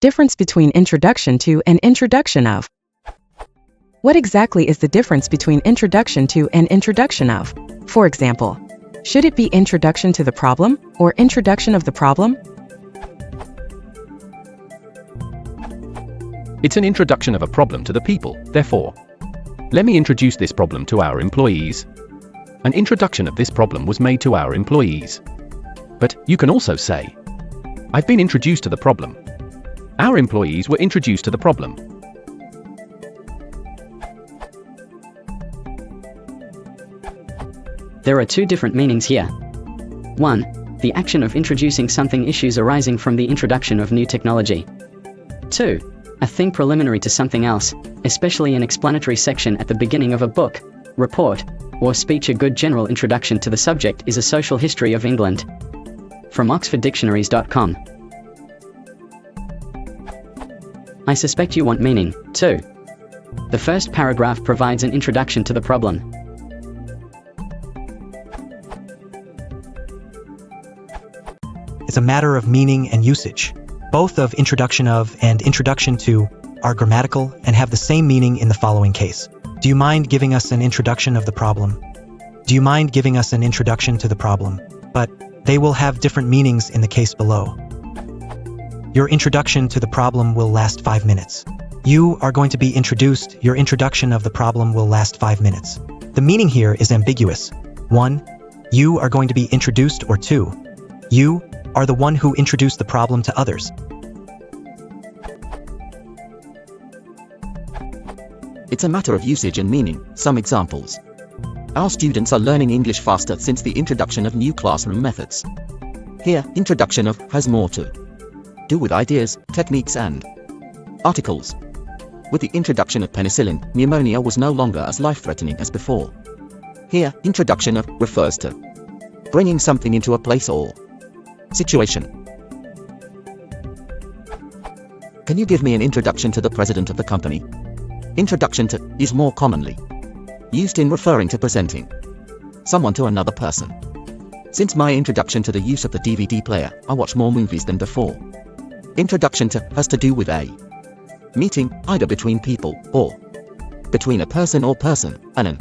Difference between introduction to and introduction of. What exactly is the difference between introduction to and introduction of? For example, should it be introduction to the problem or introduction of the problem? It's an introduction of a problem to the people, therefore. Let me introduce this problem to our employees. An introduction of this problem was made to our employees. But you can also say, I've been introduced to the problem. Our employees were introduced to the problem. There are two different meanings here. 1. The action of introducing something, issues arising from the introduction of new technology. 2. A thing preliminary to something else, especially an explanatory section at the beginning of a book, report, or speech. A good general introduction to the subject is A Social History of England. From OxfordDictionaries.com. I suspect you want meaning, too. The first paragraph provides an introduction to the problem. It's a matter of meaning and usage. Both of introduction of and introduction to are grammatical and have the same meaning in the following case. Do you mind giving us an introduction of the problem? Do you mind giving us an introduction to the problem? But they will have different meanings in the case below. Your introduction to the problem will last 5 minutes. You are going to be introduced. Your introduction of the problem will last 5 minutes. The meaning here is ambiguous. 1. You are going to be introduced, or 2. You are the one who introduced the problem to others. It's a matter of usage and meaning. Some examples. Our students are learning English faster since the introduction of new classroom methods. Here, introduction of has more to do with ideas, techniques and articles. With the introduction of penicillin, pneumonia was no longer as life-threatening as before. Here, introduction of refers to bringing something into a place or situation. Can you give me an introduction to the president of the company? Introduction to is more commonly used in referring to presenting someone to another person. Since my introduction to the use of the DVD player, I watch more movies than before. Introduction to has to do with a meeting, either between people or between a person or person, and an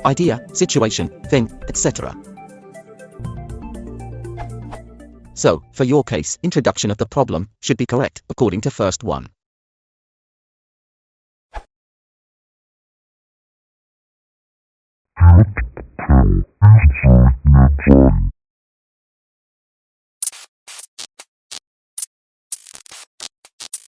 idea, situation, thing, etc. So, for your case, introduction of the problem should be correct according to first one. Insert your